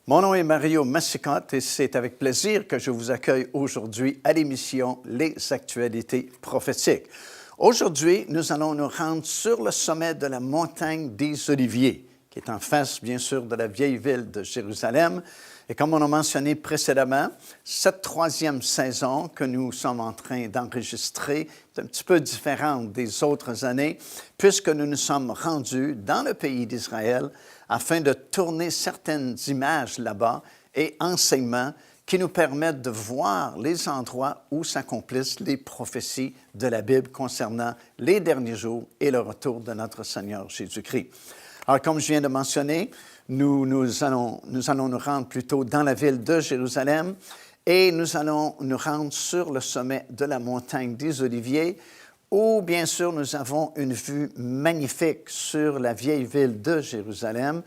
Mon nom est Mario Massicotte et c'est avec plaisir que je vous accueille aujourd'hui à l'émission Les Actualités prophétiques. Aujourd'hui, nous allons nous rendre sur le sommet de la montagne des Oliviers, qui est en face, bien sûr, de la vieille ville de Jérusalem. Et comme on a mentionné précédemment, cette troisième saison que nous sommes en train d'enregistrer est un petit peu différente des autres années, puisque nous nous sommes rendus dans le pays d'Israël afin de tourner certaines images là-bas et enseignements qui nous permettent de voir les endroits où s'accomplissent les prophéties de la Bible concernant les derniers jours et le retour de notre Seigneur Jésus-Christ. Alors, comme je viens de mentionner, nous allons nous rendre plutôt dans la ville de Jérusalem et nous allons nous rendre sur le sommet de la montagne des Oliviers où, bien sûr, nous avons une vue magnifique sur la vieille ville de Jérusalem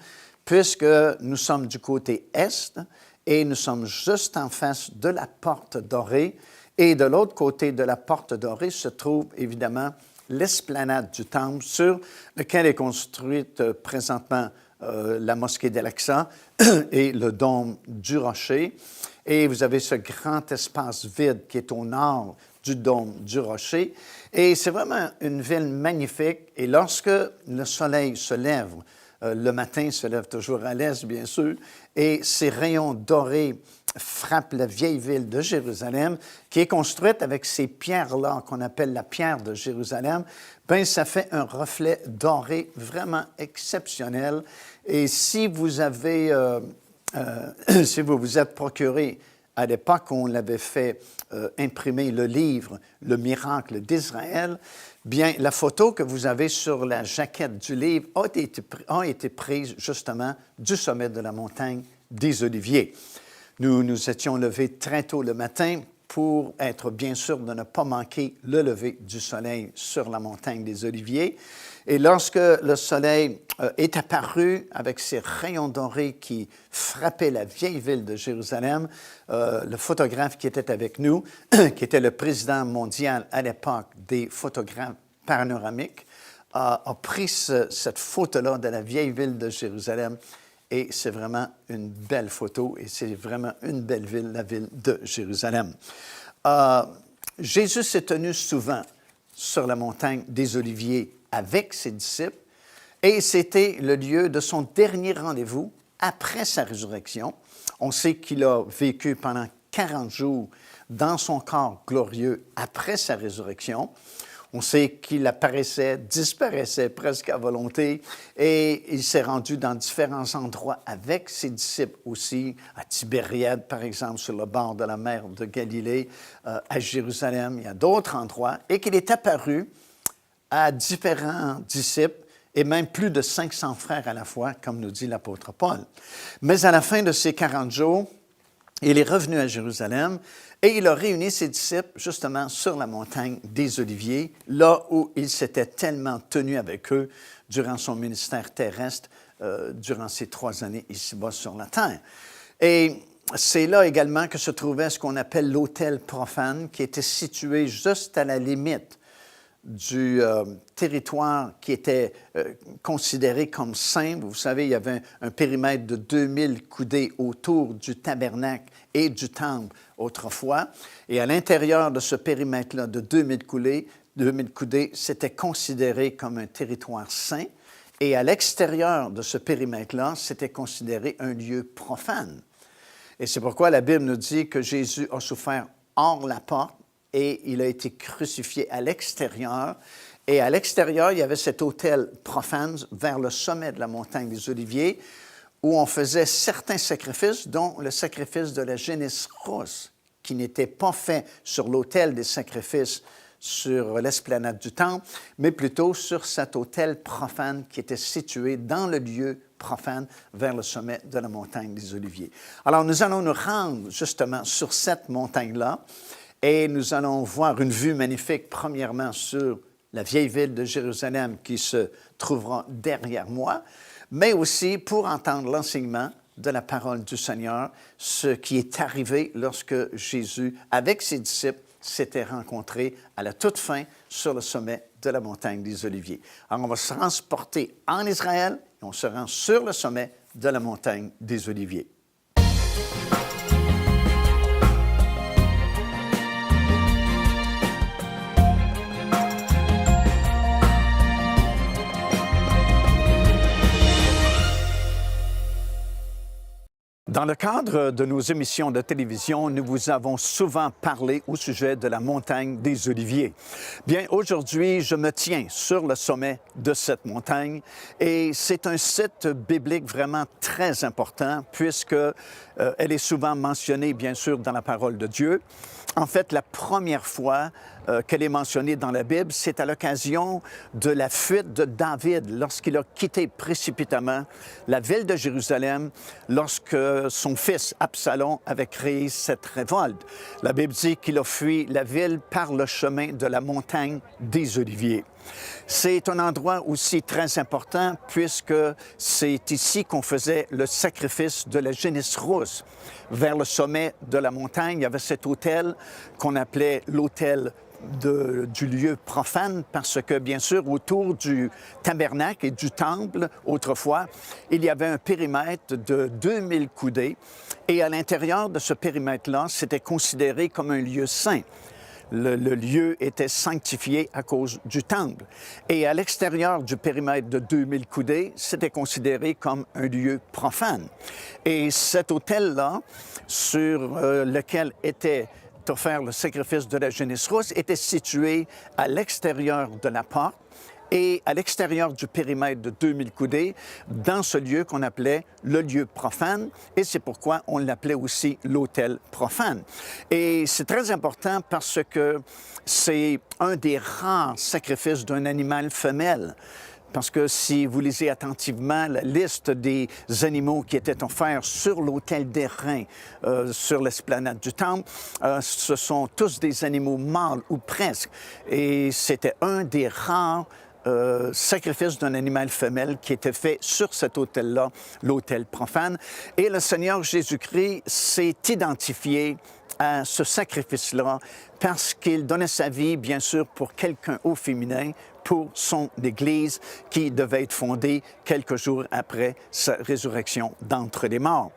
puisque nous sommes du côté est et nous sommes juste en face de la porte dorée et de l'autre côté de la porte dorée se trouve évidemment l'esplanade du Temple sur lequel est construite présentement la mosquée d'Al-Aqsa et le dôme du Rocher. Et vous avez ce grand espace vide qui est au nord du dôme du Rocher. Et c'est vraiment une ville magnifique. Et lorsque le soleil se lève, le matin se lève toujours à l'est, bien sûr, et ces rayons dorés frappent la vieille ville de Jérusalem, qui est construite avec ces pierres-là qu'on appelle la pierre de Jérusalem, bien, ça fait un reflet doré vraiment exceptionnel. Et si vous avez, si vous vous êtes procuré à l'époque où on l'avait fait imprimer le livre « Le miracle d'Israël », bien, la photo que vous avez sur la jaquette du livre a été prise justement du sommet de la montagne des Oliviers. Nous nous étions levés très tôt le matin pour être bien sûr de ne pas manquer le lever du soleil sur la montagne des Oliviers. Et lorsque le soleil est apparu avec ses rayons dorés qui frappaient la vieille ville de Jérusalem, le photographe qui était avec nous, qui était le président mondial à l'époque des photographes panoramiques, a pris cette photo-là de la vieille ville de Jérusalem. Et c'est vraiment une belle photo et c'est vraiment une belle ville, la ville de Jérusalem. Jésus s'est tenu souvent sur la montagne des Oliviers avec ses disciples et c'était le lieu de son dernier rendez-vous après sa résurrection. On sait qu'il a vécu pendant 40 jours dans son corps glorieux après sa résurrection. On sait qu'il apparaissait, disparaissait presque à volonté et il s'est rendu dans différents endroits avec ses disciples aussi, à Tibériade par exemple, sur le bord de la mer de Galilée, à Jérusalem, il y a d'autres endroits, et qu'il est apparu à différents disciples et même plus de 500 frères à la fois, comme nous dit l'apôtre Paul. Mais à la fin de ces 40 jours, il est revenu à Jérusalem et il a réuni ses disciples justement sur la montagne des Oliviers, là où il s'était tellement tenu avec eux durant son ministère terrestre, durant ces 3 années ici-bas sur la terre. Et c'est là également que se trouvait ce qu'on appelle l'autel profane, qui était situé juste à la limite du territoire qui était considéré comme saint. Vous savez, il y avait un périmètre de 2000 coudées autour du tabernacle et du temple autrefois. Et à l'intérieur de ce périmètre-là de 2000 coudées, c'était considéré comme un territoire saint. Et à l'extérieur de ce périmètre-là, c'était considéré un lieu profane. Et c'est pourquoi la Bible nous dit que Jésus a souffert hors la porte, et il a été crucifié à l'extérieur. Et à l'extérieur, il y avait cet autel profane vers le sommet de la montagne des Oliviers où on faisait certains sacrifices, dont le sacrifice de la génisse rousse, qui n'était pas fait sur l'autel des sacrifices sur l'esplanade du Temple, mais plutôt sur cet autel profane qui était situé dans le lieu profane vers le sommet de la montagne des Oliviers. Alors, nous allons nous rendre justement sur cette montagne-là, et nous allons voir une vue magnifique, premièrement, sur la vieille ville de Jérusalem qui se trouvera derrière moi, mais aussi pour entendre l'enseignement de la parole du Seigneur, ce qui est arrivé lorsque Jésus, avec ses disciples, s'était rencontré à la toute fin sur le sommet de la montagne des Oliviers. Alors, on va se transporter en Israël et on se rend sur le sommet de la montagne des Oliviers. Dans le cadre de nos émissions de télévision, nous vous avons souvent parlé au sujet de la montagne des Oliviers. Bien, aujourd'hui, je me tiens sur le sommet de cette montagne et c'est un site biblique vraiment très important puisque elle est souvent mentionnée, bien sûr, dans la parole de Dieu. En fait, la première fois qu'elle est mentionnée dans la Bible, c'est à l'occasion de la fuite de David lorsqu'il a quitté précipitamment la ville de Jérusalem lorsque son fils Absalom avait créé cette révolte. La Bible dit qu'il a fui la ville par le chemin de la montagne des Oliviers. C'est un endroit aussi très important puisque c'est ici qu'on faisait le sacrifice de la génisse rousse. Vers le sommet de la montagne, il y avait cet autel qu'on appelait l'autel du lieu profane parce que, bien sûr, autour du tabernacle et du temple, autrefois, il y avait un périmètre de 2000 coudées et à l'intérieur de ce périmètre-là, c'était considéré comme un lieu saint. Le lieu était sanctifié à cause du temple. Et à l'extérieur du périmètre de 2000 coudées, c'était considéré comme un lieu profane. Et cet autel-là, sur lequel était offert le sacrifice de la génisse rousse, était situé à l'extérieur de la porte et à l'extérieur du périmètre de 2000 coudées, dans ce lieu qu'on appelait le lieu profane, et c'est pourquoi on l'appelait aussi l'autel profane. Et c'est très important parce que c'est un des rares sacrifices d'un animal femelle. Parce que si vous lisez attentivement la liste des animaux qui étaient offerts sur l'autel d'airain, sur l'esplanade du temple, ce sont tous des animaux mâles ou presque. Et c'était un des rares sacrifice d'un animal femelle qui était fait sur cet autel-là, l'autel profane. Et le Seigneur Jésus-Christ s'est identifié à ce sacrifice-là parce qu'il donnait sa vie, bien sûr, pour quelqu'un au féminin, pour son Église qui devait être fondée quelques jours après sa résurrection d'entre les morts.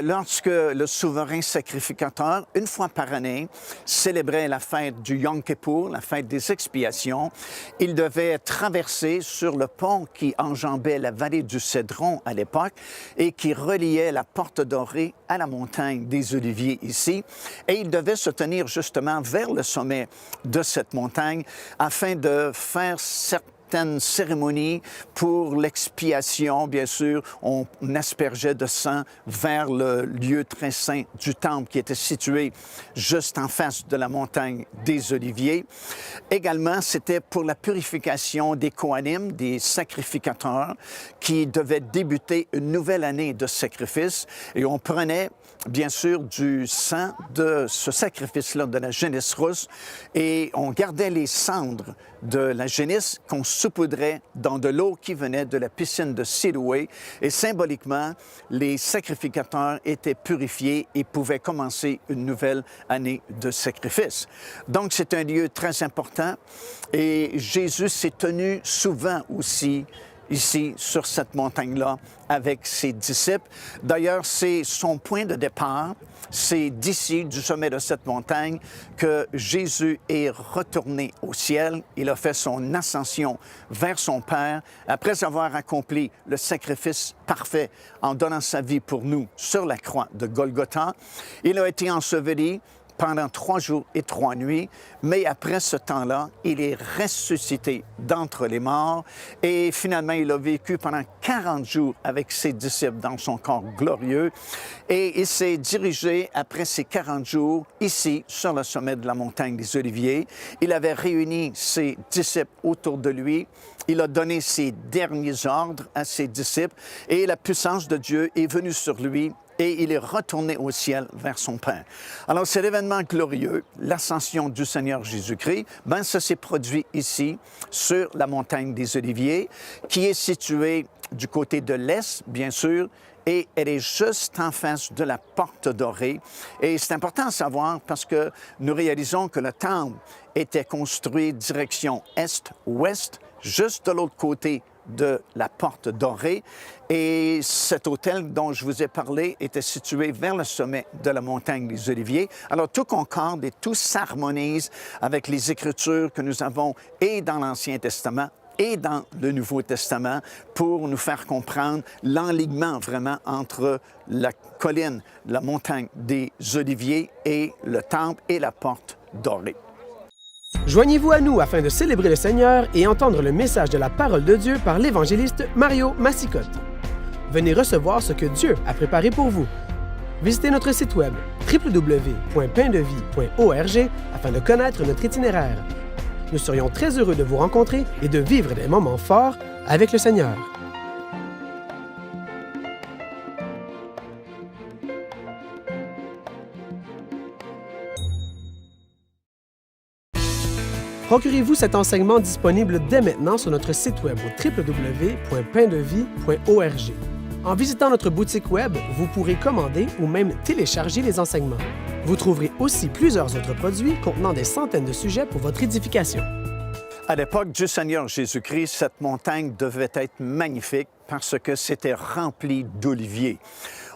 Lorsque le souverain sacrificateur, une fois par année, célébrait la fête du Yom Kippour, la fête des expiations, il devait traverser sur le pont qui enjambait la vallée du Cédron à l'époque et qui reliait la porte dorée à la montagne des Oliviers ici. Et il devait se tenir justement vers le sommet de cette montagne afin de faire certaines cérémonies pour l'expiation. Bien sûr, on aspergeait de sang vers le lieu très saint du temple qui était situé juste en face de la montagne des Oliviers. Également, c'était pour la purification des Kohanim, des sacrificateurs, qui devaient débuter une nouvelle année de sacrifice. Et on prenait bien sûr, du sang de ce sacrifice-là, de la génisse rousse, et on gardait les cendres de la génisse qu'on saupoudrait dans de l'eau qui venait de la piscine de Siloé, et symboliquement, les sacrificateurs étaient purifiés et pouvaient commencer une nouvelle année de sacrifice. Donc, c'est un lieu très important, et Jésus s'est tenu souvent aussi ici, sur cette montagne-là, avec ses disciples. D'ailleurs, c'est son point de départ. C'est d'ici, du sommet de cette montagne, que Jésus est retourné au ciel. Il a fait son ascension vers son Père après avoir accompli le sacrifice parfait en donnant sa vie pour nous sur la croix de Golgotha. Il a été enseveli pendant 3 jours et 3 nuits, mais après ce temps-là, il est ressuscité d'entre les morts et finalement, il a vécu pendant 40 jours avec ses disciples dans son corps glorieux et il s'est dirigé après ces 40 jours ici, sur le sommet de la montagne des Oliviers. Il avait réuni ses disciples autour de lui. Il a donné ses derniers ordres à ses disciples et la puissance de Dieu est venue sur lui et il est retourné au ciel vers son Père. Alors, cet événement glorieux, l'ascension du Seigneur Jésus-Christ, bien, ça s'est produit ici, sur la montagne des Oliviers, qui est située du côté de l'est, bien sûr, et elle est juste en face de la porte dorée. Et c'est important à savoir parce que nous réalisons que le temple était construit direction est-ouest, juste de l'autre côté de la porte dorée. Et cet hôtel dont je vous ai parlé était situé vers le sommet de la montagne des Oliviers. Alors, tout concorde et tout s'harmonise avec les Écritures que nous avons et dans l'Ancien Testament et dans le Nouveau Testament pour nous faire comprendre l'enlignement vraiment entre la colline, la montagne des Oliviers et le temple et la porte dorée. Joignez-vous à nous afin de célébrer le Seigneur et entendre le message de la parole de Dieu par l'évangéliste Mario Massicotte. Venez recevoir ce que Dieu a préparé pour vous. Visitez notre site web www.paindevie.org afin de connaître notre itinéraire. Nous serions très heureux de vous rencontrer et de vivre des moments forts avec le Seigneur. Procurez-vous cet enseignement disponible dès maintenant sur notre site web au www.paindevie.org. En visitant notre boutique web, vous pourrez commander ou même télécharger les enseignements. Vous trouverez aussi plusieurs autres produits contenant des centaines de sujets pour votre édification. À l'époque du Seigneur Jésus-Christ, cette montagne devait être magnifique parce que c'était rempli d'oliviers.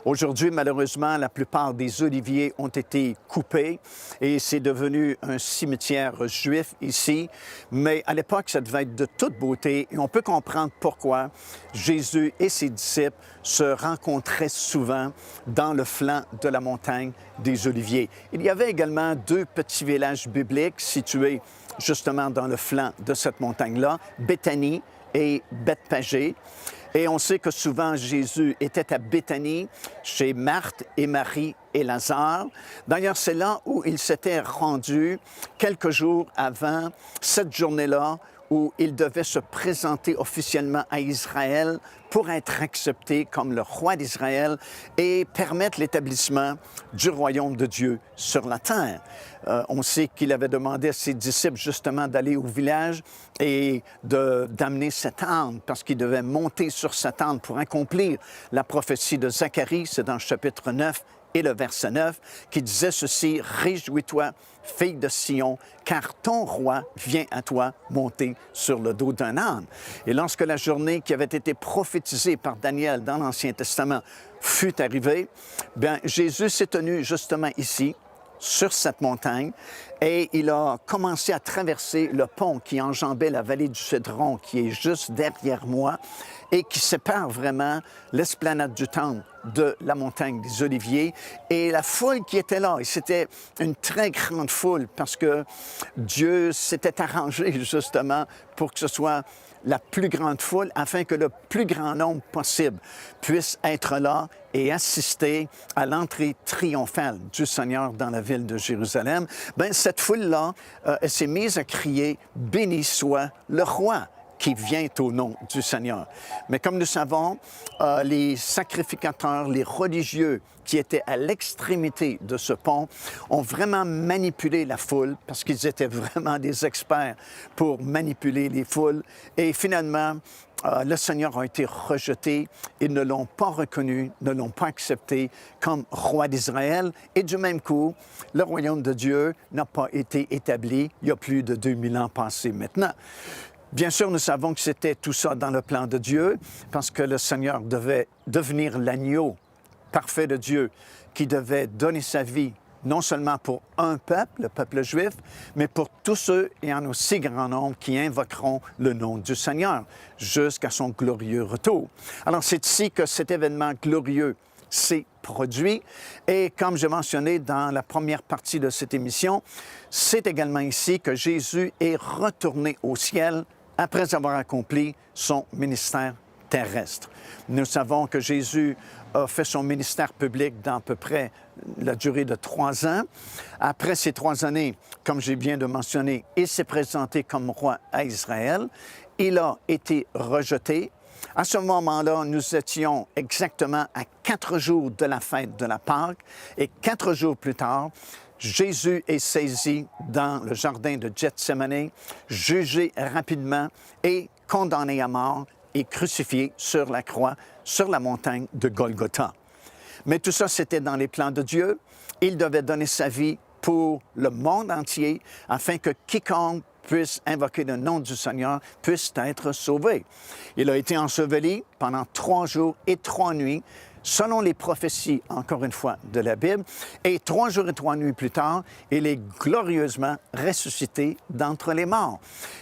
Aujourd'hui, malheureusement, la plupart des oliviers ont été coupés et c'est devenu un cimetière juif ici. Mais à l'époque, ça devait être de toute beauté et on peut comprendre pourquoi Jésus et ses disciples se rencontraient souvent dans le flanc de la montagne des Oliviers. Il y avait également 2 petits villages bibliques situés justement dans le flanc de cette montagne-là, Béthanie et Bethpagée. Et on sait que souvent Jésus était à Béthanie, chez Marthe et Marie et Lazare. D'ailleurs, c'est là où il s'était rendu quelques jours avant cette journée-là où il devait se présenter officiellement à Israël pour être accepté comme le roi d'Israël et permettre l'établissement du royaume de Dieu sur la terre. On sait qu'il avait demandé à ses disciples justement d'aller au village et d'amener cet âne parce qu'il devait monter sur cet âne pour accomplir la prophétie de Zacharie, c'est dans le chapitre 9 et le verset 9, qui disait ceci: « Réjouis-toi, fille de Sion, car ton roi vient à toi monter sur le dos d'un âne. » Et lorsque la journée qui avait été prophétisée par Daniel dans l'Ancien Testament fut arrivée, bien, Jésus s'est tenu justement ici, sur cette montagne, et il a commencé à traverser le pont qui enjambait la vallée du Cédron, qui est juste derrière moi, et qui sépare vraiment l'esplanade du temple de la montagne des Oliviers. Et la foule qui était là, et c'était une très grande foule parce que Dieu s'était arrangé justement pour que ce soit la plus grande foule afin que le plus grand nombre possible puisse être là et assister à l'entrée triomphale du Seigneur dans la ville de Jérusalem. Bien, cette foule-là, elle s'est mise à crier « Béni soit le roi » qui vient au nom du Seigneur. Mais comme nous savons, les sacrificateurs, les religieux qui étaient à l'extrémité de ce pont ont vraiment manipulé la foule parce qu'ils étaient vraiment des experts pour manipuler les foules. Et finalement, le Seigneur a été rejeté. Ils ne l'ont pas reconnu, ne l'ont pas accepté comme roi d'Israël. Et du même coup, le royaume de Dieu n'a pas été établi il y a plus de 2000 ans passés maintenant. Bien sûr, nous savons que c'était tout ça dans le plan de Dieu, parce que le Seigneur devait devenir l'agneau parfait de Dieu, qui devait donner sa vie non seulement pour un peuple, le peuple juif, mais pour tous ceux et en aussi grand nombre qui invoqueront le nom du Seigneur jusqu'à son glorieux retour. Alors, c'est ici que cet événement glorieux s'est produit. Et comme j'ai mentionné dans la première partie de cette émission, c'est également ici que Jésus est retourné au ciel après avoir accompli son ministère terrestre. Nous savons que Jésus a fait son ministère public dans à peu près la durée de 3 ans. Après ces 3 années, comme j'ai bien de mentionner, il s'est présenté comme roi à Israël. Il a été rejeté. À ce moment-là, nous étions exactement à 4 jours de la fête de la Pâque et 4 jours plus tard, Jésus est saisi dans le jardin de Gethsémani, jugé rapidement et condamné à mort et crucifié sur la croix, sur la montagne de Golgotha. Mais tout ça, c'était dans les plans de Dieu. Il devait donner sa vie pour le monde entier afin que quiconque puisse invoquer le nom du Seigneur, puisse être sauvé. Il a été enseveli pendant 3 jours et 3 nuits selon les prophéties, encore une fois, de la Bible. Et 3 jours et 3 nuits plus tard, il est glorieusement ressuscité d'entre les morts.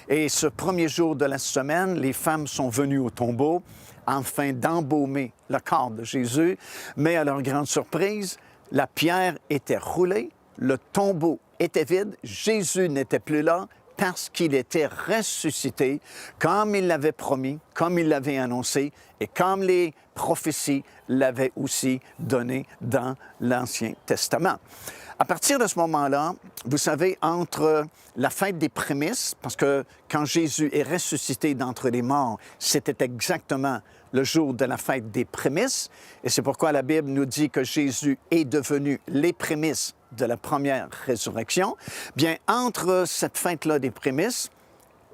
Et ce premier jour de la semaine, les femmes sont venues au tombeau afin d'embaumer le corps de Jésus. Mais à leur grande surprise, la pierre était roulée, le tombeau était vide, Jésus n'était plus là, parce qu'il était ressuscité, comme il l'avait promis, comme il l'avait annoncé, et comme les prophéties l'avaient aussi donné dans l'Ancien Testament. À partir de ce moment-là, vous savez, entre la fête des prémices, parce que quand Jésus est ressuscité d'entre les morts, c'était exactement le jour de la fête des prémices, et c'est pourquoi la Bible nous dit que Jésus est devenu les prémices de la première résurrection. Bien, entre cette fête-là des prémices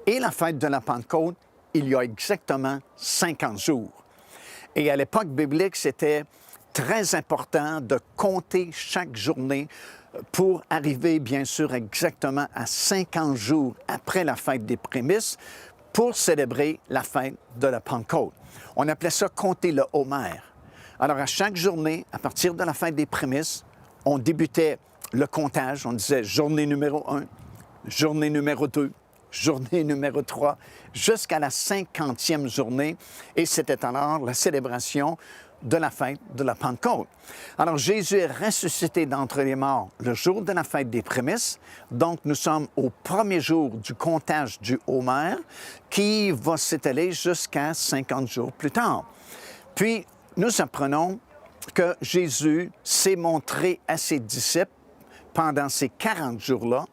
et la fête de la Pentecôte, il y a exactement 50 jours. Et à l'époque biblique, c'était très important de compter chaque journée pour arriver, bien sûr, exactement à 50 jours après la fête des prémices pour célébrer la fête de la Pentecôte. On appelait ça compter le Homer. Alors, à chaque journée, à partir de la fête des prémices, on débutait le comptage. On disait journée numéro 1, journée numéro 2, journée numéro 3, jusqu'à la 50e journée. Et c'était alors la célébration de la fête de la Pentecôte. Alors, Jésus est ressuscité d'entre les morts le jour de la fête des prémices. Donc, nous sommes au premier jour du comptage du Homer qui va s'étaler jusqu'à 50 jours plus tard. Puis, nous apprenons que Jésus s'est montré à ses disciples pendant ces 40 jours-là,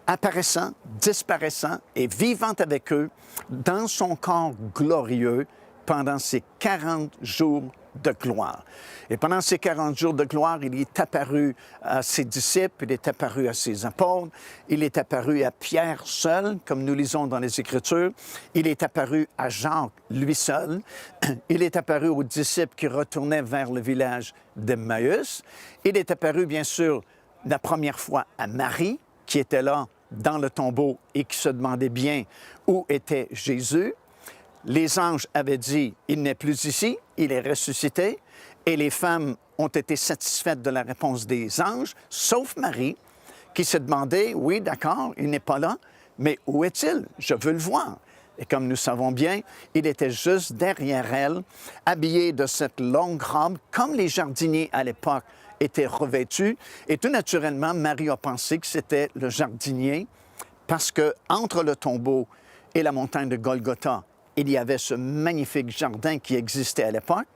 apparaissant, disparaissant et vivant avec eux dans son corps glorieux pendant ces 40 jours de gloire. Et pendant ces 40 jours de gloire, il est apparu à ses disciples, il est apparu à ses apôtres, il est apparu à Pierre seul, comme nous lisons dans les Écritures, il est apparu à Jacques, lui seul, il est apparu aux disciples qui retournaient vers le village d'Emmaüs, il est apparu, bien sûr, la première fois à Marie, qui était là dans le tombeau et qui se demandait bien où était Jésus. Les anges avaient dit, il n'est plus ici, il est ressuscité. Et les femmes ont été satisfaites de la réponse des anges, sauf Marie, qui se demandait, oui, d'accord, il n'est pas là, mais où est-il? Je veux le voir. Et comme nous savons bien, il était juste derrière elle, habillé de cette longue robe, comme les jardiniers à l'époque étaient revêtus. Et tout naturellement, Marie a pensé que c'était le jardinier, parce que entre le tombeau et la montagne de Golgotha, il y avait ce magnifique jardin qui existait à l'époque.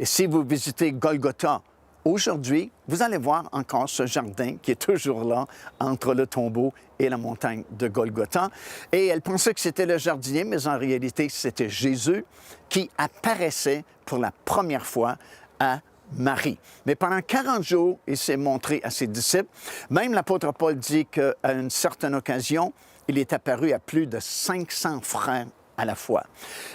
Et si vous visitez Golgotha aujourd'hui, vous allez voir encore ce jardin qui est toujours là entre le tombeau et la montagne de Golgotha. Et elle pensait que c'était le jardinier, mais en réalité, c'était Jésus qui apparaissait pour la première fois à Marie. Mais pendant 40 jours, il s'est montré à ses disciples. Même l'apôtre Paul dit qu'à une certaine occasion, il est apparu à plus de 500 frères à la fois.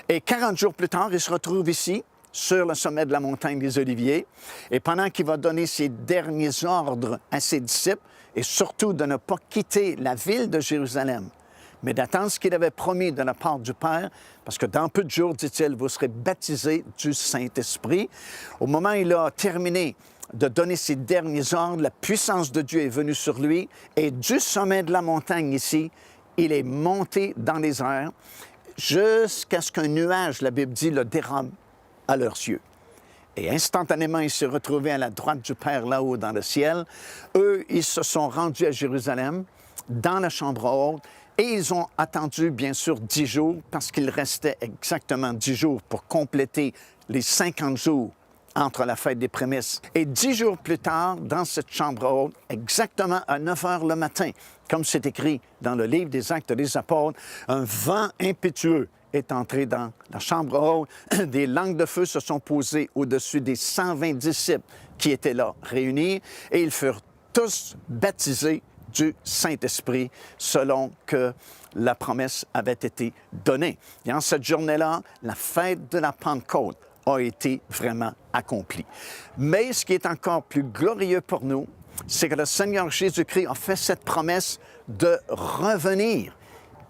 Et 40 jours plus tard, il se retrouve ici, sur le sommet de la montagne des Oliviers, et pendant qu'il va donner ses derniers ordres à ses disciples, et surtout de ne pas quitter la ville de Jérusalem, mais d'attendre ce qu'il avait promis de la part du Père, parce que dans peu de jours, dit-il, vous serez baptisés du Saint-Esprit. Au moment où il a terminé de donner ses derniers ordres, la puissance de Dieu est venue sur lui, et du sommet de la montagne ici, il est monté dans les airs, jusqu'à ce qu'un nuage, la Bible dit, le dérobe à leurs yeux. Et instantanément, il s'est retrouvé à la droite du Père là-haut dans le ciel. Eux, ils se sont rendus à Jérusalem, dans la chambre haute, et ils ont attendu, bien sûr, 10 jours, parce qu'il restait exactement 10 jours pour compléter les 50 jours entre la fête des prémices. Et 10 jours plus tard, dans cette chambre haute, exactement à 9 heures le matin, comme c'est écrit dans le livre des Actes des Apôtres, un vent impétueux est entré dans la chambre haute. Des langues de feu se sont posées au-dessus des 120 disciples qui étaient là réunis, et ils furent tous baptisés du Saint-Esprit, selon que la promesse avait été donnée. Et en cette journée-là, la fête de la Pentecôte a été vraiment accomplie. Mais ce qui est encore plus glorieux pour nous, c'est que le Seigneur Jésus-Christ a fait cette promesse de revenir.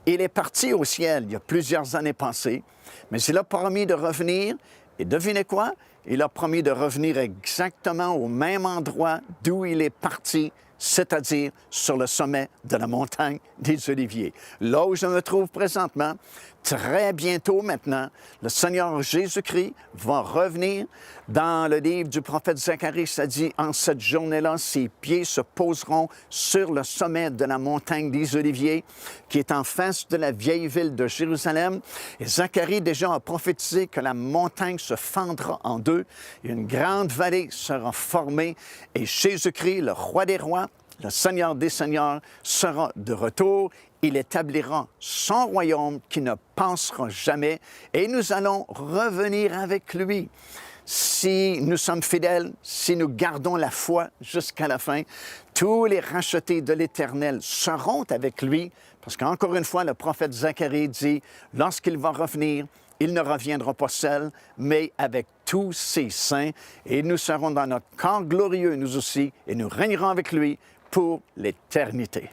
Il est parti au ciel il y a plusieurs années passées, mais il a promis de revenir. Et devinez quoi? il a promis de revenir exactement au même endroit d'où il est parti, c'est-à-dire sur le sommet de la montagne des Oliviers. Là où je me trouve présentement, très bientôt maintenant, le Seigneur Jésus-Christ va revenir. Dans le livre du prophète Zacharie, ça dit, en cette journée-là, ses pieds se poseront sur le sommet de la montagne des Oliviers, qui est en face de la vieille ville de Jérusalem. Et Zacharie déjà a prophétisé que la montagne se fendra en deux, et une grande vallée sera formée, et Jésus-Christ, le roi des rois, le Seigneur des seigneurs, sera de retour. Il établira son royaume qui ne passera jamais, et nous allons revenir avec lui. Si nous sommes fidèles, si nous gardons la foi jusqu'à la fin, tous les rachetés de l'Éternel seront avec lui, parce qu'encore une fois, le prophète Zacharie dit, lorsqu'il va revenir, il ne reviendra pas seul, mais avec tous ses saints, et nous serons dans notre corps glorieux, nous aussi, et nous régnerons avec lui pour l'éternité.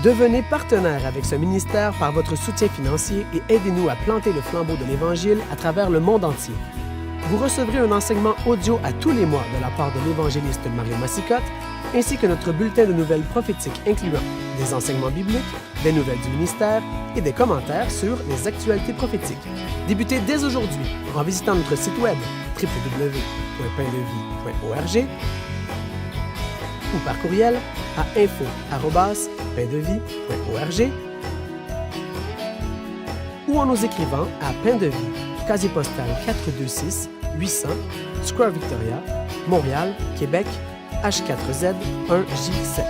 Devenez partenaire avec ce ministère par votre soutien financier et aidez-nous à planter le flambeau de l'Évangile à travers le monde entier. Vous recevrez un enseignement audio à tous les mois de la part de l'évangéliste Mario Massicotte, ainsi que notre bulletin de nouvelles prophétiques incluant des enseignements bibliques, des nouvelles du ministère et des commentaires sur les actualités prophétiques. Débutez dès aujourd'hui en visitant notre site web www.paindevie.org ou par courriel à info@paindevie.org ou en nous écrivant à Pain de Vie, casier postal 426 800, Square Victoria, Montréal, Québec, H4Z 1J7.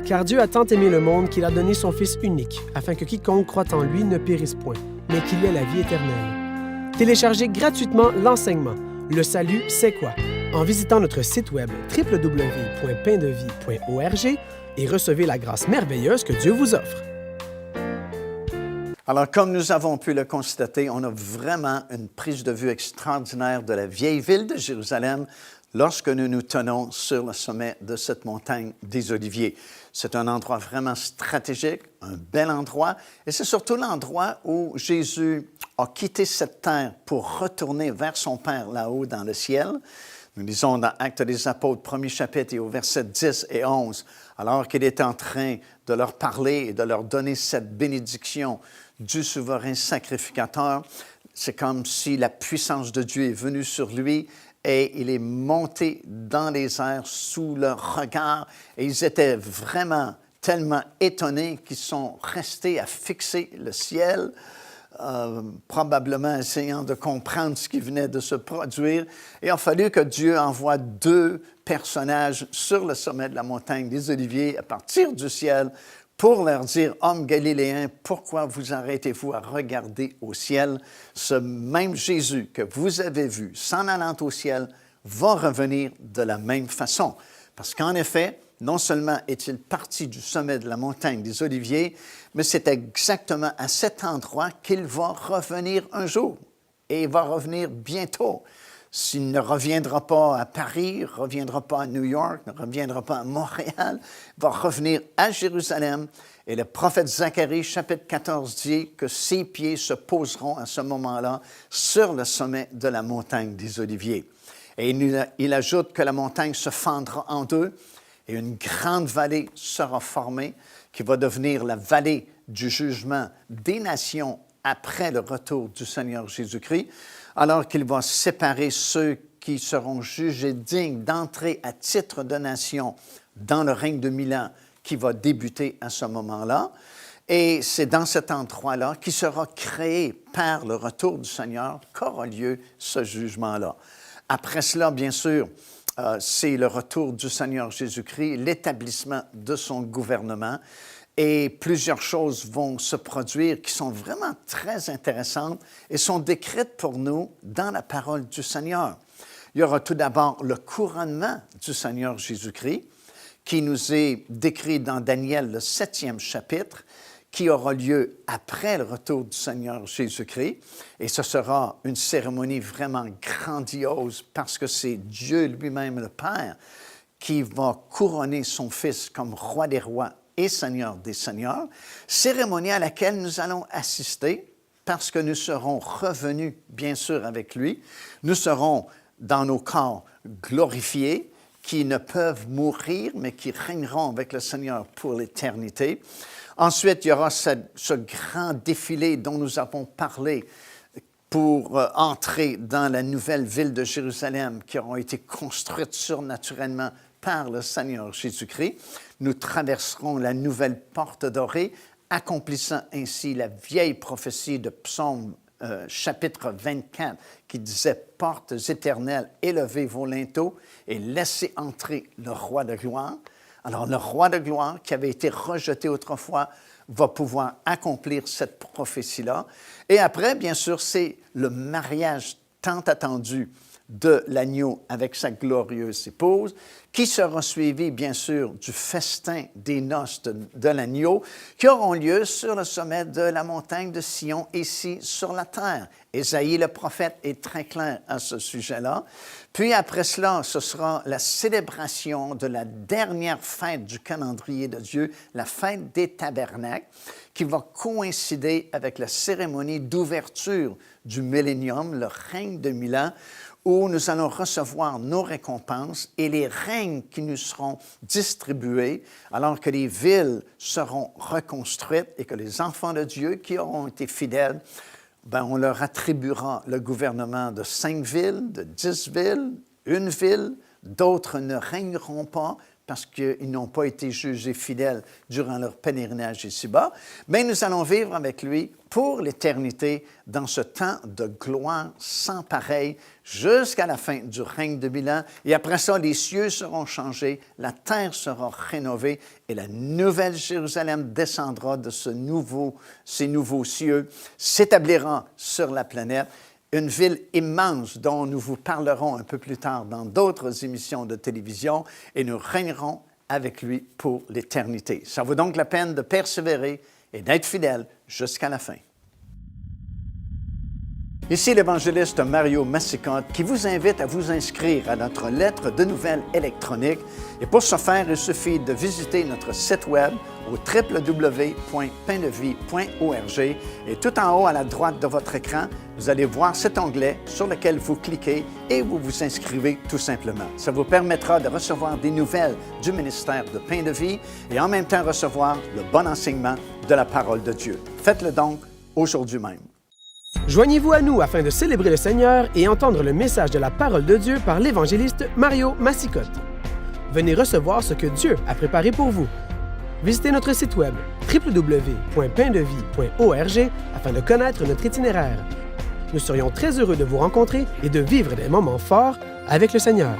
Car Dieu a tant aimé le monde qu'il a donné son Fils unique, afin que quiconque croit en lui ne périsse point, mais qu'il ait la vie éternelle. Téléchargez gratuitement l'enseignement « Le salut, c'est quoi ?» en visitant notre site web www.paindevie.org et recevez la grâce merveilleuse que Dieu vous offre. Alors, comme nous avons pu le constater, on a vraiment une prise de vue extraordinaire de la vieille ville de Jérusalem lorsque nous nous tenons sur le sommet de cette montagne des Oliviers. C'est un endroit vraiment stratégique, un bel endroit, et c'est surtout l'endroit où Jésus a quitté cette terre pour retourner vers son Père là-haut dans le ciel. Nous lisons dans Actes des Apôtres, 1er chapitre, et au verset 10 et 11, alors qu'il est en train de leur parler et de leur donner cette bénédiction du souverain sacrificateur, c'est comme si la puissance de Dieu est venue sur lui et il est monté dans les airs sous leur regard. Et ils étaient vraiment tellement étonnés qu'ils sont restés à fixer le ciel, probablement essayant de comprendre ce qui venait de se produire. Et il a fallu que Dieu envoie 2 personnages sur le sommet de la montagne des Oliviers à partir du ciel pour leur dire, « Hommes galiléens, pourquoi vous arrêtez-vous à regarder au ciel? Ce même Jésus que vous avez vu s'en allant au ciel va revenir de la même façon. » Parce qu'en effet, non seulement est-il parti du sommet de la montagne des Oliviers, mais c'est exactement à cet endroit qu'il va revenir un jour. Et il va revenir bientôt. S'il ne reviendra pas à Paris, ne reviendra pas à New York, ne reviendra pas à Montréal, il va revenir à Jérusalem. Et le prophète Zacharie, chapitre 14, dit que ses pieds se poseront à ce moment-là sur le sommet de la montagne des Oliviers. Et il ajoute que la montagne se fendra en deux et une grande vallée sera formée qui va devenir la vallée du jugement des nations après le retour du Seigneur Jésus-Christ, alors qu'il va séparer ceux qui seront jugés dignes d'entrer à titre de nation dans le règne de 1000 ans qui va débuter à ce moment-là. Et c'est dans cet endroit-là qui sera créé par le retour du Seigneur qu'aura lieu ce jugement-là. Après cela, bien sûr, c'est le retour du Seigneur Jésus-Christ, l'établissement de son gouvernement. Et plusieurs choses vont se produire qui sont vraiment très intéressantes et sont décrites pour nous dans la parole du Seigneur. Il y aura tout d'abord le couronnement du Seigneur Jésus-Christ qui nous est décrit dans Daniel, le 7e chapitre, qui aura lieu après le retour du Seigneur Jésus-Christ. Et ce sera une cérémonie vraiment grandiose parce que c'est Dieu lui-même, le Père, qui va couronner son Fils comme roi des rois et Seigneur des seigneurs. Cérémonie à laquelle nous allons assister parce que nous serons revenus, bien sûr, avec lui. Nous serons dans nos corps glorifiés, qui ne peuvent mourir, mais qui régneront avec le Seigneur pour l'éternité. Ensuite, il y aura ce grand défilé dont nous avons parlé pour entrer dans la nouvelle ville de Jérusalem qui aura été construite surnaturellement par le Seigneur Jésus-Christ. Nous traverserons la nouvelle porte dorée, accomplissant ainsi la vieille prophétie de Psaume chapitre 24 qui disait « Portes éternelles, élevez vos linteaux et laissez entrer le roi de gloire ». Alors, le roi de gloire, qui avait été rejeté autrefois, va pouvoir accomplir cette prophétie-là. Et après, bien sûr, c'est le mariage tant attendu de l'agneau avec sa glorieuse épouse, qui sera suivi, bien sûr, du festin des noces de l'agneau, qui auront lieu sur le sommet de la montagne de Sion, ici sur la terre. Ésaïe, le prophète, est très clair à ce sujet-là. Puis après cela, ce sera la célébration de la dernière fête du calendrier de Dieu, la fête des tabernacles, qui va coïncider avec la cérémonie d'ouverture du millénium, le règne de 1000 ans, où nous allons recevoir nos récompenses et les règnes qui nous seront distribués, alors que les villes seront reconstruites et que les enfants de Dieu qui auront été fidèles, on leur attribuera le gouvernement de 5 villes, de 10 villes, une ville. D'autres ne régneront pas parce qu'ils n'ont pas été jugés fidèles durant leur pèlerinage ici-bas. Mais nous allons vivre avec lui pour l'éternité dans ce temps de gloire sans pareil jusqu'à la fin du règne de 1000 ans. Et après ça, les cieux seront changés, la terre sera rénovée et la nouvelle Jérusalem descendra de ces nouveaux cieux, s'établira sur la planète. Une ville immense dont nous vous parlerons un peu plus tard dans d'autres émissions de télévision et nous régnerons avec lui pour l'éternité. Ça vaut donc la peine de persévérer et d'être fidèle jusqu'à la fin. Ici l'évangéliste Mario Massicotte qui vous invite à vous inscrire à notre lettre de nouvelles électronique. Et pour ce faire, il suffit de visiter notre site web au www.paindevie.org et tout en haut à la droite de votre écran, vous allez voir cet onglet sur lequel vous cliquez et vous vous inscrivez tout simplement. Ça vous permettra de recevoir des nouvelles du ministère de Pain de Vie et en même temps recevoir le bon enseignement de la parole de Dieu. Faites-le donc aujourd'hui même. Joignez-vous à nous afin de célébrer le Seigneur et entendre le message de la parole de Dieu par l'évangéliste Mario Massicotte. Venez recevoir ce que Dieu a préparé pour vous. Visitez notre site web www.paindevie.org afin de connaître notre itinéraire. Nous serions très heureux de vous rencontrer et de vivre des moments forts avec le Seigneur.